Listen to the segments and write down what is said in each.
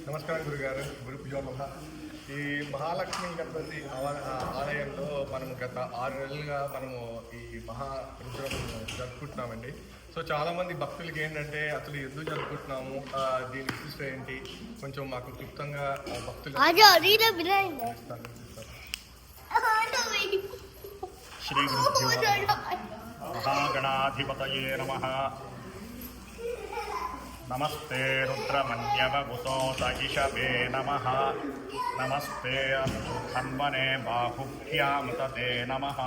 నమస్కారం గురుగారు. గురు పూజోన్మః. ఈ మహాలక్ష్మి గణపతి ఆలయంలో మనం గత 6 నెలలుగా మనము ఈ మహారుద్రం జరుపుకుంటున్నామండి. సో చాలామంది భక్తులకి ఏంటంటే అసలు ఎందుకు జరుపుకుంటున్నాము, దీని విశిష్ట ఏంటి, కొంచెం మాకు క్లుప్తంగా భక్తులు శ్రీ గురుభ్యో మహాగణాధిపతయే నమః. నమస్తే రుద్రమన్యవభుతో సహిషవే నమః. నమస్తే హన్మనే బాహుభ్యామృతతే నమః.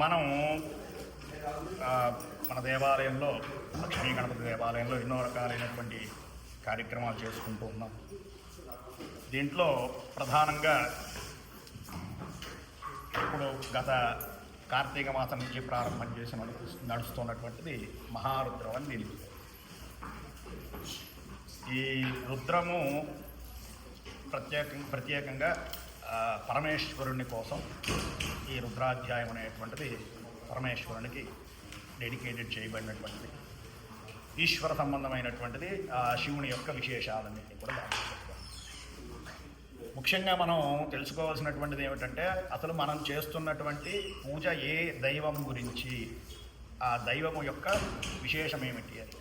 మనం మన దేవాలయంలో, లక్ష్మీ గణపతి దేవాలయంలో ఎన్నో రకాలైనటువంటి కార్యక్రమాలు చేసుకుంటూ ఉన్నాం. దీంట్లో ప్రధానంగా ఇప్పుడు గత కార్తీక మాసం నుంచి ప్రారంభం చేసి నడుస్తున్నటువంటిది మహారుద్రం అని దీనికి. ఈ రుద్రము ప్రత్యేకంగా పరమేశ్వరుని కోసం ఈ రుద్రాధ్యాయం అనేటువంటిది పరమేశ్వరునికి డెడికేటెడ్ చేయబడినటువంటిది, ఈశ్వర సంబంధమైనటువంటిది. శివుని యొక్క విశేషాలన్నింటినీ కూడా దాంట్లో. ముఖ్యంగా మనం తెలుసుకోవాల్సినటువంటిది ఏమిటంటే, అసలు మనం చేస్తున్నటువంటి పూజ ఏ దైవం గురించి, ఆ దైవము యొక్క విశేషం ఏమిటి అని.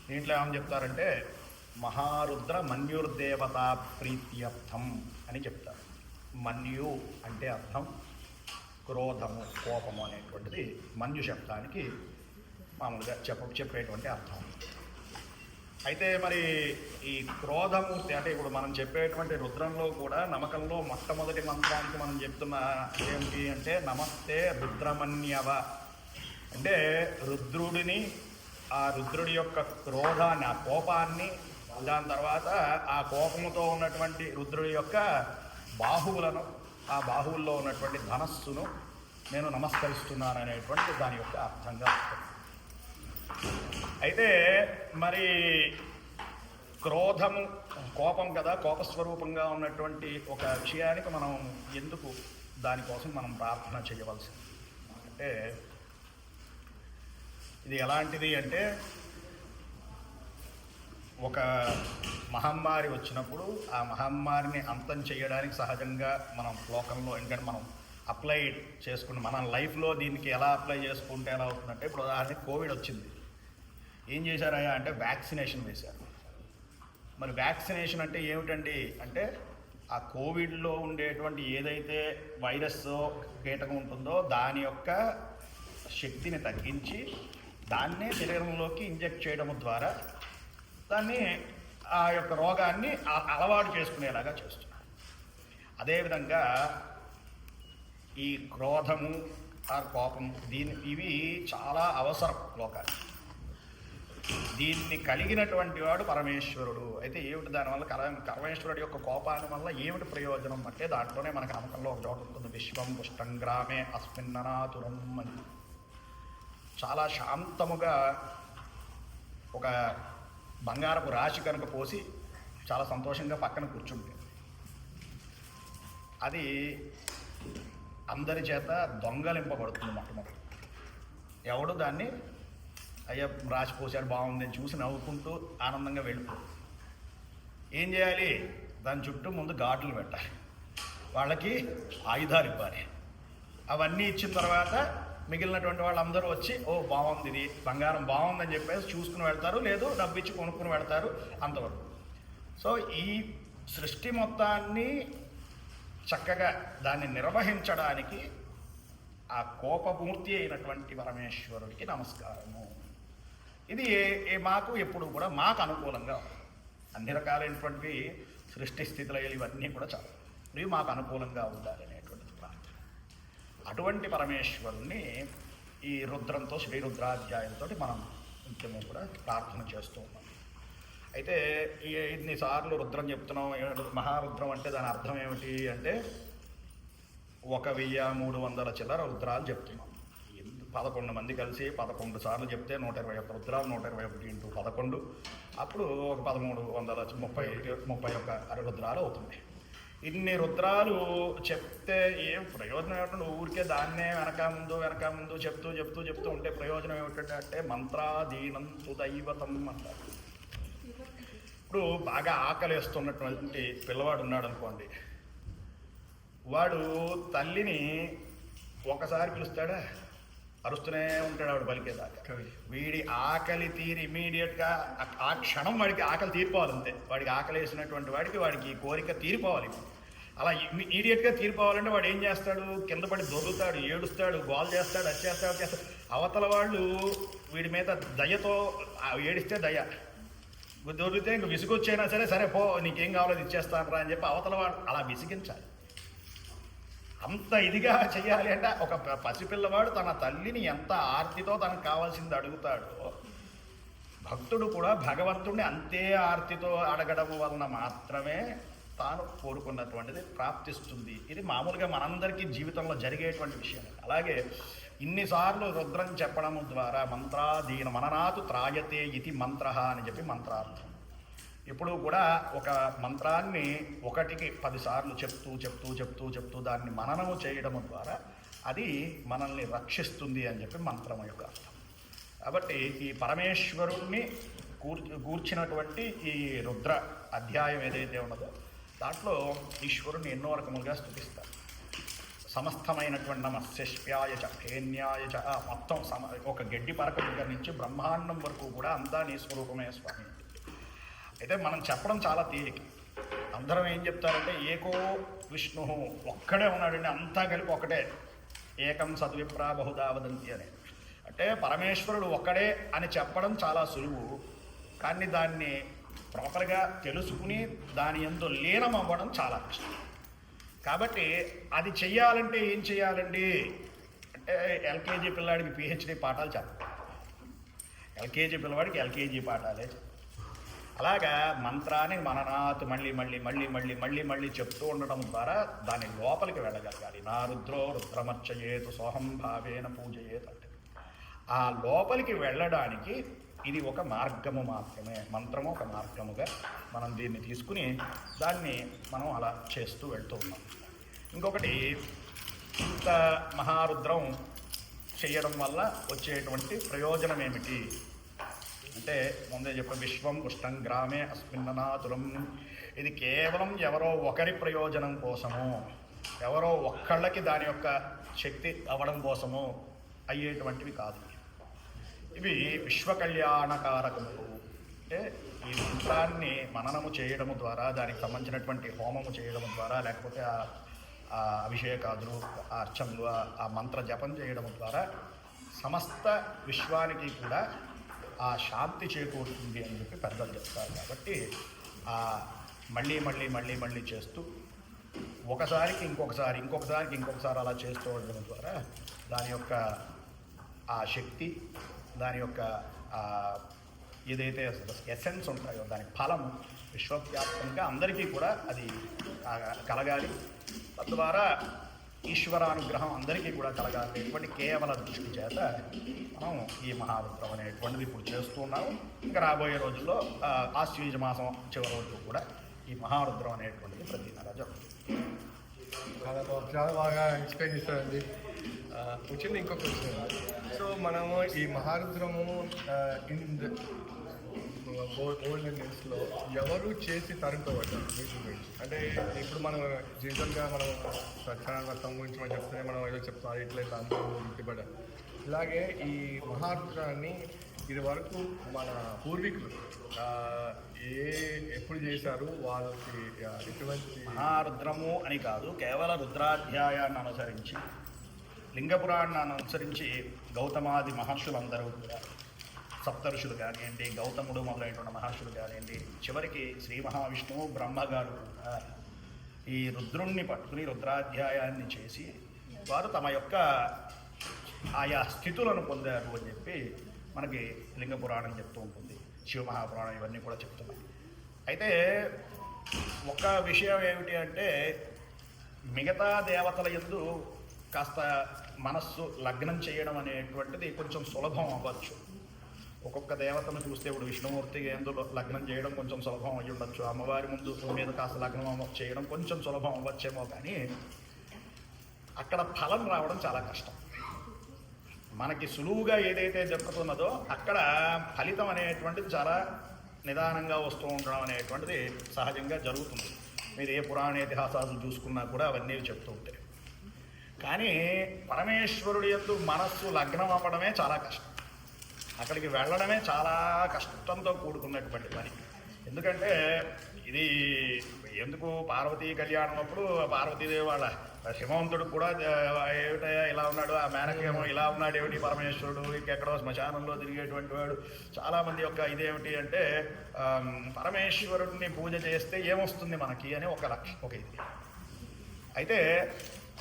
దీంట్లో ఏమని చెప్తారంటే, మహారుద్ర మన్యుర్దేవతా ప్రీత్యర్థం అని చెప్తారు. మన్యు అంటే అర్థం క్రోధము, కోపము అనేటువంటిది మన్యు శబ్దానికి మామూలుగా చెప్పేటువంటి అర్థం. అయితే మరి ఈ క్రోధమూర్తి అంటే ఇప్పుడు మనం చెప్పేటువంటి రుద్రంలో కూడా నమ్మకంలో మొట్టమొదటి మంత్రానికి మనం చెప్తున్న ఏమిటి అంటే, నమస్తే రుద్రమన్యవ. అంటే రుద్రుడిని, ఆ రుద్రుడి యొక్క క్రోధాన్ని, ఆ కోపాన్ని, దాని తర్వాత ఆ కోపముతో ఉన్నటువంటి రుద్రుడి యొక్క బాహువులను, ఆ బాహువుల్లో ఉన్నటువంటి ధనస్సును నేను నమస్కరిస్తున్నాను అనేటువంటి దాని యొక్క అర్థంగా ఉంటుంది. అయితే మరి క్రోధము, కోపం కదా, కోపస్వరూపంగా ఉన్నటువంటి ఒక విషయానికి మనం ఎందుకు దానికోసం మనం ప్రార్థన చేయవలసింది అంటే, ఇది ఎలాంటిది అంటే, ఒక మహమ్మారి వచ్చినప్పుడు ఆ మహమ్మారిని అంతం చేయడానికి సహజంగా మనం లోకంలో, ఎందుకంటే మనం అప్లై చేసుకుని మన లైఫ్లో దీనికి ఎలా అప్లై చేసుకుంటే ఎలా అవుతుందంటే, ఇప్పుడు ఉదాహరణకి కోవిడ్ వచ్చింది. ఏం చేశారయ్యా అంటే వ్యాక్సినేషన్ వేశారు. మరి వ్యాక్సినేషన్ అంటే ఏమిటండి అంటే, ఆ కోవిడ్లో ఉండేటువంటి ఏదైతే వైరస్ కీటకం ఉంటుందో దాని యొక్క శక్తిని తగ్గించి దాన్నే శరీరంలోకి ఇంజెక్ట్ చేయడం ద్వారా దాన్ని, ఆ యొక్క రోగాన్ని అలవాటు చేసుకునేలాగా చేస్తున్నారు. అదేవిధంగా ఈ క్రోధము, ఆ కోపము, ఇవి చాలా అవసరం లోకానికి. దీన్ని కలిగినటువంటి వాడు పరమేశ్వరుడు. అయితే ఏమిటి దానివల్ల, పరమేశ్వరుడు యొక్క కోపాన్ని వల్ల ఏమిటి ప్రయోజనం అంటే, దాంట్లోనే మనకు నమ్మకంలో ఒక చోట ఉంటుంది, విశ్వం పుష్టం గ్రామే అస్మిన్ననాతురం అని. చాలా శాంతముగా ఒక బంగారపు రాశి కనుక పోసి చాలా సంతోషంగా పక్కన కూర్చుంటుంది. అది అందరి చేత దొంగలింపబడుతుంది. మొట్టమొదటి ఎవడు దాన్ని అయ్యా రాసి పోసాడు బాగుందని చూసి నవ్వుకుంటూ ఆనందంగా వెళ్ళిపోతుంది. ఏం చేయాలి, దాని చుట్టూ ముందు ఘాట్లు పెట్టాలి, వాళ్ళకి ఆయుధాలు ఇవ్వాలి. అవన్నీ ఇచ్చిన తర్వాత మిగిలినటువంటి వాళ్ళందరూ వచ్చి, ఓ బాగుంది, ఇది బంగారం బాగుందని చెప్పేసి చూసుకుని వెళ్తారు, లేదు డబ్బు ఇచ్చి కొనుక్కుని వెళ్తారు, అంతవరకు. సో ఈ సృష్టి మొత్తాన్ని చక్కగా దాన్ని నిర్వహించడానికి ఆ కోపమూర్తి అయినటువంటి పరమేశ్వరుడికి నమస్కారము. ఇది మాకు ఎప్పుడు కూడా మాకు అనుకూలంగా అన్ని రకాలైనటువంటి సృష్టి స్థితులు ఇవన్నీ కూడా చాలు, ఇవి మాకు అనుకూలంగా ఉండాలి అనేటువంటిది ప్రార్థన. అటువంటి పరమేశ్వరుణ్ణి ఈ రుద్రంతో, శ్రీ రుద్రాధ్యాయంతో మనం నిత్యము కూడా ప్రార్థన చేస్తూ ఉన్నాం. అయితే ఇన్నిసార్లు రుద్రం చెప్తున్నాం. మహారుద్రం అంటే దాని అర్థం ఏమిటి అంటే, 1300 చిల్లర రుద్రాలు చెప్తున్నాం. 11 మంది కలిసి 11 సార్లు చెప్తే 121 రుద్రాలు, 121 × 11, అప్పుడు ఒక 1331 రుద్రాలు అవుతుంది. ఇన్ని రుద్రాలు చెప్తే ఏం ప్రయోజనం ఏమిటంటే ఊరికే దాన్నే వెనక ముందు చెప్తూ ఉంటే ప్రయోజనం ఏమిటంటే మంత్రాధీనంతు దైవతం అంటారు. ఇప్పుడు బాగా ఆకలేస్తున్నటువంటి పిల్లవాడు ఉన్నాడు అనుకోండి, వాడు తల్లిని ఒకసారి పిలుస్తాడా, అరుస్తూనే ఉంటాడు ఆవిడ పలికేదాకా. వీడి ఆకలి తీరి ఇమీడియట్గా ఆ క్షణం వాడికి ఆకలి తీరిపోవాలి, అంతే. వాడికి ఆకలి వేసినటువంటి వాడికి కోరిక తీరిపోవాలి. అలా ఇమీడియట్గా తీరిపోవాలంటే వాడు ఏం చేస్తాడు, కింద పడి దొరుకుతాడు, ఏడుస్తాడు, గోల్ చేస్తాడు, చేస్తాడు. అవతల వాళ్ళు వీడి మీద దయతో ఏడిస్తే దయ, దొరికితే ఇంక విసుగొచ్చైనా సరే పో, నీకేం కావాలో ఇచ్చేస్తాను రా అని చెప్పి అవతల వాడు అలా విసిగించాలి. అంత ఇదిగా చెయ్యాలి అంటే ఒక పసిపిల్లవాడు తన తల్లిని ఎంత ఆర్తితో తనకు కావాల్సింది అడుగుతాడో, భక్తుడు కూడా భగవంతుడిని అంతే ఆర్తితో అడగడం వలన మాత్రమే తాను కోరుకున్నటువంటిది ప్రాప్తిస్తుంది. ఇది మామూలుగా మనందరికీ జీవితంలో జరిగేటువంటి విషయం. అలాగే ఇన్నిసార్లు రుద్రం చెప్పడం ద్వారా మంత్రాధీన మననాతు త్రాయతే ఇది మంత్ర అని చెప్పి మంత్రార్థం. ఇప్పుడు కూడా ఒక మంత్రాన్ని 1కి 10 సార్లు చెప్తూ దాన్ని మననము చేయడము ద్వారా అది మనల్ని రక్షిస్తుంది అని చెప్పి మంత్రం యొక్క అర్థం. కాబట్టి ఈ పరమేశ్వరుణ్ణి గూర్చినటువంటి ఈ రుద్ర అధ్యాయం ఏదైతే ఉన్నదో దాంట్లో ఈశ్వరుణ్ణి ఎన్నో రకములుగా స్తుతిస్తారు. సమస్తమైనటువంటి నమస్యశ్వ్యాయ చ ఫేన్యాయ చ, మొత్తం ఒక గడ్డి పరక దగ్గర నుంచి బ్రహ్మాండం వరకు కూడా అంతా నీ స్వరూపమే స్వామి. అయితే మనం చెప్పడం చాలా తేలిక. అందరం ఏం చెప్తారంటే ఏకో విష్ణు, ఒక్కడే ఉన్నాడండి, అంతా కలిపి ఒకటే. ఏకం సద్విప్రా బహుదా వదంతి అని, అంటే పరమేశ్వరుడు ఒక్కడే అని చెప్పడం చాలా సులువు. కానీ దాన్ని ప్రాపర్గా తెలుసుకుని దాని యందు లీనం అవ్వడం చాలా కష్టం. కాబట్టి అది చెయ్యాలంటే ఏం చెయ్యాలండి అంటే ఎల్కేజీ పిల్లాడికి పిహెచ్డి పాఠాలు చెప్పాలి, ఎల్కేజీ పిల్లవాడికి ఎల్కేజీ పాఠాలే. అలాగా మంత్రాన్ని మననాత్ మళ్ళీ చెప్తూ ఉండడం ద్వారా దాని లోపలికి వెళ్ళగలగాలి. నా రుద్రో రుద్రమర్చయేతు సోహం భావేన పూజయేత్ అంటే ఆ లోపలికి వెళ్ళడానికి ఇది ఒక మార్గము మాత్రమే. మంత్రము ఒక మార్గముగా మనం దీన్ని తీసుకుని దాన్ని మనం అలా చేస్తూ వెళ్తూ ఉన్నాం. ఇంకొకటి, ఇంత మహారుద్రం చేయడం వల్ల వచ్చేటువంటి ప్రయోజనం ఏమిటి అంటే ముందే చెప్పిన విశ్వం పుష్టం గ్రామే అస్మిన్ననాతురం. ఇది కేవలం ఎవరో ఒకరి ప్రయోజనం కోసము, ఎవరో ఒక్కళ్ళకి దాని యొక్క శక్తి అవ్వడం కోసము అయ్యేటువంటివి కాదు. ఇవి విశ్వ కళ్యాణకారకములు. అంటే ఈ మంత్రాన్ని మననము చేయడము ద్వారా, దానికి సంబంధించినటువంటి హోమము చేయడము ద్వారా, లేకపోతే ఆ అభిషేకాదులు, ఆ అర్చనలు, ఆ మంత్ర జపం చేయడం ద్వారా సమస్త విశ్వానికి కూడా ఆ శాంతి చేకూరుతుంది అని చెప్పి పెద్దలు చెప్తారు. కాబట్టి మళ్ళీ చేస్తూ ఒకసారికి ఇంకొకసారి అలా చేస్తూ ఉండడం ద్వారా దాని యొక్క ఆ శక్తి, దాని యొక్క ఏదైతే ఎసెన్స్ ఉంటాయో దాని ఫలము విశ్వవ్యాప్తంగా అందరికీ కూడా అది కలగాలి. తద్వారా ఈశ్వరానుగ్రహం అందరికీ కూడా కలగాలి. ఇటువంటి కేవల దృష్టి చేత మనం ఈ మహారుద్రం అనేటువంటిది ఇప్పుడు చేస్తూ ఉన్నాము. ఇంకా రాబోయే రోజుల్లో ఆశ్వీజ మాసం చివరి రోజు కూడా ఈ మహారుద్రం అనేటువంటిది ప్రతి నెల జరుగుతుంది. చాలా బాగా ఎక్స్ప్లెయిన్ చేస్తారండి. వచ్చింది ఇంకొక క్వశ్చన్. సో మనము ఈ మహారుద్రము ఓల్డ్ డేస్లో ఎవరు చేసి తరుపుకోవద్దు అంటే ఇప్పుడు మనం జీవితంగా మనం సత్యనారాయణ వ్రతం గురించి మనం చెప్తే మనం ఏదో చెప్తాం ఇట్లా అందరూ గుర్తుపడ్డారు. ఇలాగే ఈ మహారుద్రాన్ని ఇది వరకు మన పూర్వీకులు ఎప్పుడు చేశారు, వాళ్ళకి ఎటువంటి మహారుద్రము అని కాదు, కేవలం రుద్రాధ్యాయాన్ని అనుసరించి, లింగపురాణాన్ని అనుసరించి గౌతమాది మహర్షులందరూ కూడా, సప్తఋషులు కానివ్వండి, గౌతముడు మొదలైనటువంటి మహర్షులు కానివ్వండి, చివరికి శ్రీ మహావిష్ణువు బ్రహ్మగారు కూడా ఈ రుద్రుణ్ణి పట్టుకుని రుద్రాధ్యాయాన్ని చేసి వారు తమ యొక్క ఆయా స్థితులను పొందారు అని చెప్పి మనకి లింగ పురాణం చెప్తూ ఉంటుంది, శివమహాపురాణం ఇవన్నీ కూడా చెప్తున్నాయి. అయితే ఒక విషయం ఏమిటి అంటే మిగతా దేవతల యందు కాస్త మనస్సు లగ్నం చేయడం అనేటువంటిది కొంచెం సులభం అవ్వచ్చు. ఒక్కొక్క దేవతను చూస్తే ఇప్పుడు విష్ణుమూర్తికి ఎందులో లగ్నం చేయడం కొంచెం సులభం అయ్యి ఉండొచ్చు, అమ్మవారి ముందు మీద కాస్త లగ్నం చేయడం కొంచెం సులభం అవ్వచ్చేమో, కానీ అక్కడ ఫలం రావడం చాలా కష్టం. మనకి సులువుగా ఏదైతే జరుగుతున్నదో అక్కడ ఫలితం అనేటువంటిది చాలా నిదానంగా వస్తూ ఉండడం అనేటువంటిది సహజంగా జరుగుతుంది. మీరు ఏ పురాణ ఇతిహాసాలు చూసుకున్నా కూడా అవన్నీ చెప్తూ ఉంటాయి. కానీ పరమేశ్వరుడి యందు మనస్సు లగ్నం అవ్వడమే చాలా కష్టం. అక్కడికి వెళ్ళడమే చాలా కష్టంతో కూడుకున్నటువంటి పని. ఎందుకంటే ఇది ఎందుకు పార్వతీ కళ్యాణం అప్పుడు పార్వతీదేవి వాళ్ళ హిమవంతుడు కూడా ఏమిటయా ఇలా ఉన్నాడు, ఆ మేనకేమో ఇలా ఉన్నాడు, ఏమిటి పరమేశ్వరుడు ఇంకెక్కడో శ్మశానంలో తిరిగేటువంటి వాడు. చాలామంది యొక్క ఇదేమిటి అంటే పరమేశ్వరుడిని పూజ చేస్తే ఏమొస్తుంది మనకి అని ఒక లక్ష్యం, ఒక ఇది. అయితే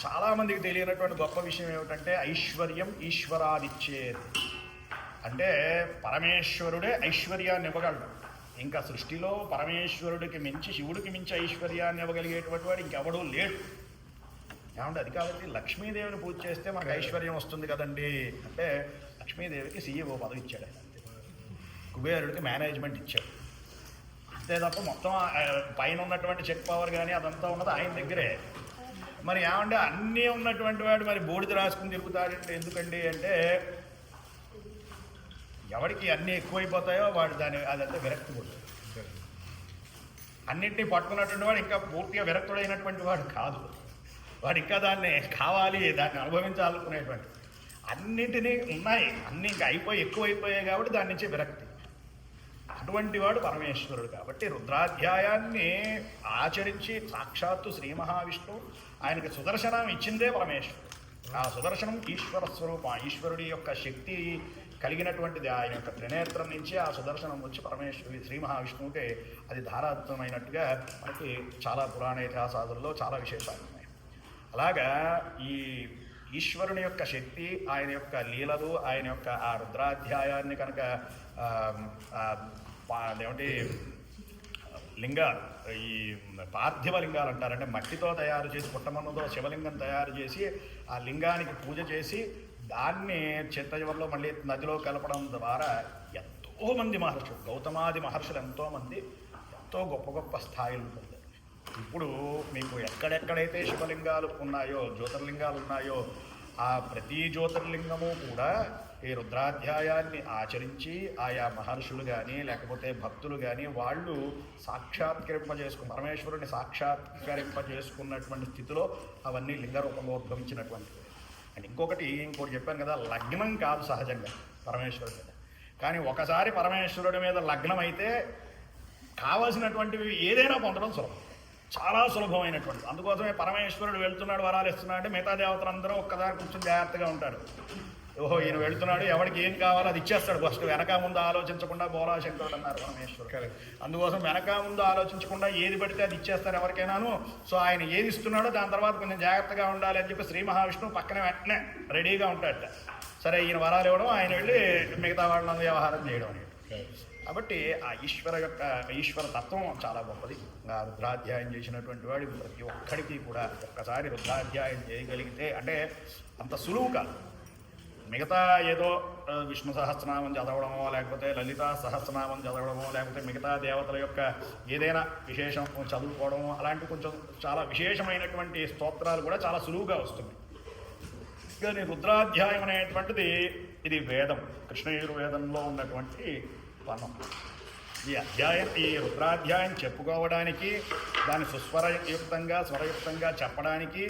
చాలామందికి తెలియనటువంటి గొప్ప విషయం ఏమిటంటే ఐశ్వర్యం ఈశ్వరాదిచ్చేది. అంటే పరమేశ్వరుడే ఐశ్వర్యాన్ని ఇవ్వగలడు. ఇంకా సృష్టిలో పరమేశ్వరుడికి మించి, శివుడికి మించి ఐశ్వర్యాన్ని ఇవ్వగలిగేటువంటి వాడు ఇంకెవడూ లేడు. ఏమంటే అది కాబట్టి లక్ష్మీదేవిని పూజ చేస్తే మనకు ఐశ్వర్యం వస్తుంది కదండి అంటే, లక్ష్మీదేవికి CEO పదవి ఇచ్చాడు, కుబేరుడికి మేనేజ్మెంట్ ఇచ్చాడు. అంతే తప్ప మొత్తం పైన ఉన్నటువంటి చెక్ పవర్ కానీ అదంతా ఉన్నది ఆయన దగ్గరే. మరి ఏమంటే అన్నీ ఉన్నటువంటి వాడు మరి బూడిద రాసుకుని తిరుగుతాడంటే ఎందుకండి అంటే, ఎవరికి అన్నీ ఎక్కువైపోతాయో వాడు అదంతా విరక్తి పుడుతుంది. అన్నింటినీ పట్టుకున్నటువంటి వాడు ఇంకా పూర్తిగా విరక్తుడైనటువంటి వాడు కాదు. వాడు ఇంకా దాన్ని కావాలి, దాన్ని అనుభవించాలనుకునేటువంటి అన్నింటినీ ఉన్నాయి, అన్నీ ఇంకా ఎక్కువైపోయాయి కాబట్టి దాని నుంచి విరక్తి. అటువంటి వాడు పరమేశ్వరుడు. కాబట్టి రుద్రాధ్యాయాన్ని ఆచరించి సాక్షాత్తు శ్రీ మహావిష్ణువు ఆయనకి సుదర్శనం ఇచ్చిందే పరమేశ్వరుడు. ఆ సుదర్శనం ఈశ్వర స్వరూపం, ఈశ్వరుడి యొక్క శక్తి కలిగినటువంటిది. ఆయన యొక్క త్రినేత్రం నుంచి ఆ సుదర్శనం వచ్చి పరమేశ్వరుడి శ్రీ మహావిష్ణువుకి అది ధారాత్మమైనట్టుగా మనకి చాలా పురాణ ఇతిహాసాదుల్లో చాలా విశేషాలు ఉన్నాయి. అలాగా ఈ ఈశ్వరుని యొక్క శక్తి, ఆయన యొక్క లీలలు, ఆయన యొక్క ఆ రుద్రాధ్యాయాన్ని కనుక ఏమిటి లింగాలు, ఈ పార్థివ లింగాలు అంటారంటే మట్టితో తయారు చేసి పుట్టమన్నుతో శివలింగం తయారు చేసి ఆ లింగానికి పూజ చేసి దాన్ని చిత్తజీవనంలో మళ్ళీ నదిలో కలపడం ద్వారా ఎంతోమంది మహర్షులు, గౌతమాది మహర్షులు ఎంతోమంది ఎంతో గొప్ప గొప్ప స్థాయిలు ఉంటుంది. ఇప్పుడు మీకు ఎక్కడెక్కడైతే శివలింగాలు ఉన్నాయో, జ్యోతిర్లింగాలు ఉన్నాయో, ఆ ప్రతి జ్యోతిర్లింగము కూడా ఈ రుద్రాధ్యాయాన్ని ఆచరించి ఆయా మహర్షులు కానీ లేకపోతే భక్తులు కానీ వాళ్ళు పరమేశ్వరుని సాక్షాత్కరింపజేసుకున్నటువంటి స్థితిలో అవన్నీ లింగ రూపంలో ఉద్భవించినటువంటివి. అండ్ ఇంకోటి చెప్పాను కదా, లగ్నం కాదు సహజంగా పరమేశ్వరుడి మీద. కానీ ఒకసారి పరమేశ్వరుడి మీద లగ్నం అయితే కావలసినటువంటివి ఏదైనా పొందడం సులభం, చాలా సులభమైనటువంటి. అందుకోసమే పరమేశ్వరుడు వెళ్తున్నాడు వరాలు ఇస్తున్నాడు అంటే మిగతా దేవతలందరూ ఒక్కదారి కూర్చొని జాగ్రత్తగా ఉంటారు. ఓహో ఈయన వెళుతున్నాడు, ఎవరికి ఏం కావాలో అది ఇచ్చేస్తాడు. ఫస్ట్ వెనక ముందు ఆలోచించకుండా బోలాశంకరుడు అన్నారు పరమేశ్వరుడు. అందుకోసం వెనక ముందు ఆలోచించకుండా ఏది పడితే అది ఇచ్చేస్తారు ఎవరికైనాను. సో ఆయన ఏది ఇస్తున్నాడో దాని తర్వాత కొంచెం జాగ్రత్తగా ఉండాలి అని చెప్పి శ్రీ మహావిష్ణువు పక్కన వెంటనే రెడీగా ఉంటాడట. సరే ఈయన వరాలు ఇవ్వడం, ఆయన వెళ్ళి మిగతా వాళ్ళని వ్యవహారం చేయడం అనేది. కాబట్టి ఆ ఈశ్వర తత్వం చాలా గొప్పది. ఆ రుద్రాధ్యాయం చేసినటువంటి వాడి ప్రతి ఒక్కడికి కూడా ఒక్కసారి రుద్రాధ్యాయం చేయగలిగితే అంటే అంత సులువు కాదు. మిగతా ఏదో విష్ణు సహస్రనామం చదవడమో లేకపోతే లలితా సహస్రనామం చదవడమో లేకపోతే మిగతా దేవతల యొక్క ఏదైనా విశేషం చదువుకోవడమో అలాంటి కొంచెం చాలా విశేషమైనటువంటి స్తోత్రాలు కూడా చాలా సులువుగా వస్తుంది. కానీ రుద్రాధ్యాయం అనేటువంటిది ఇది వేదం, కృష్ణయజుర్వేదంలో ఉన్నటువంటి పనం. ఈ రుద్రాధ్యాయం చెప్పుకోవడానికి, దాన్ని సుస్వరయుక్తంగా స్వరయుక్తంగా చెప్పడానికి,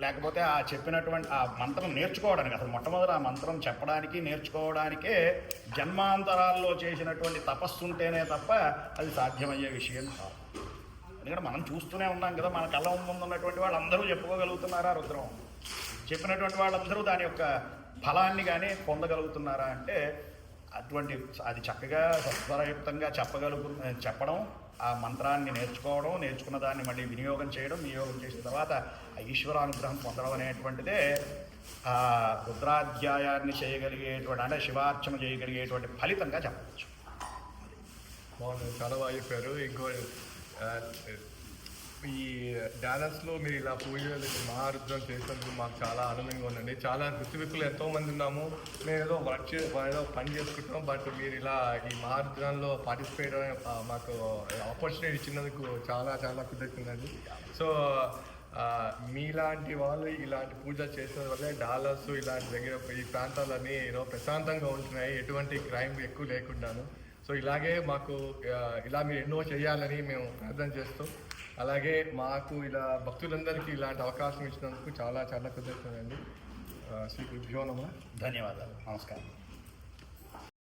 లేకపోతే ఆ చెప్పినటువంటి ఆ మంత్రం నేర్చుకోవడానికి, అసలు మొట్టమొదటి ఆ మంత్రం చెప్పడానికి నేర్చుకోవడానికే జన్మాంతరాల్లో చేసినటువంటి తపస్సు ఉంటేనే తప్ప అది సాధ్యమయ్యే విషయం కాదు. ఎందుకంటే మనం చూస్తూనే ఉన్నాం కదా, మన కళ్ళ ముందు ఉన్నటువంటి వాళ్ళందరూ చెప్పుకోగలుగుతున్నారా రుద్రం? చెప్పినటువంటి వాళ్ళందరూ దాని యొక్క ఫలాన్ని కానీ పొందగలుగుతున్నారా అంటే అటువంటి అది చక్కగా సత్వరయుక్తంగా చెప్పడం, ఆ మంత్రాన్ని నేర్చుకోవడం, నేర్చుకున్న దాన్ని మళ్ళీ వినియోగం చేసిన తర్వాత ఆ ఈశ్వరానుగ్రహం పొందడం అనేటువంటిదే ఆ రుద్రాధ్యాయాన్ని చేయగలిగేటువంటి అంటే శివార్చన చేయగలిగేటువంటి ఫలితంగా చెప్పవచ్చు. బాగుంది, చాలా బాగా చెప్పారు. ఇంకో ఈ డాలస్లో మీరు ఇలా పూజలు మహారుద్రం చేసినందుకు మాకు చాలా ఆనందంగా ఉందండి. చాలా ఋతువికులు ఎంతో మంది ఉన్నాము. మేము ఏదో ఏదో పని చేసుకుంటాం, బట్ మీరు ఇలా ఈ మహారుద్రంలో పార్టిసిపేట్ మాకు ఆపర్చునిటీ ఇచ్చినందుకు చాలా చాలా కృతజ్ఞతలండి. సో మీలాంటి వాళ్ళు ఇలాంటి పూజ చేసిన వల్లే డాలర్స్ ఇలాంటి దగ్గర ఈ ప్రాంతాలన్నీ ప్రశాంతంగా ఉంటున్నాయి, ఎటువంటి క్రైమ్ ఎక్కువ లేకుండాను. సో ఇలాగే మాకు ఇలా మీరు ఎన్నో చేయాలని మేము ప్రార్థన చేస్తూ, అలాగే మాకు ఇలా భక్తులందరికీ ఇలాంటి అవకాశం ఇచ్చినందుకు చాలా చాలా కృతజ్ఞతలండి. శ్రీ గురుభ్యో నమః. ధన్యవాదాలు. నమస్కారం.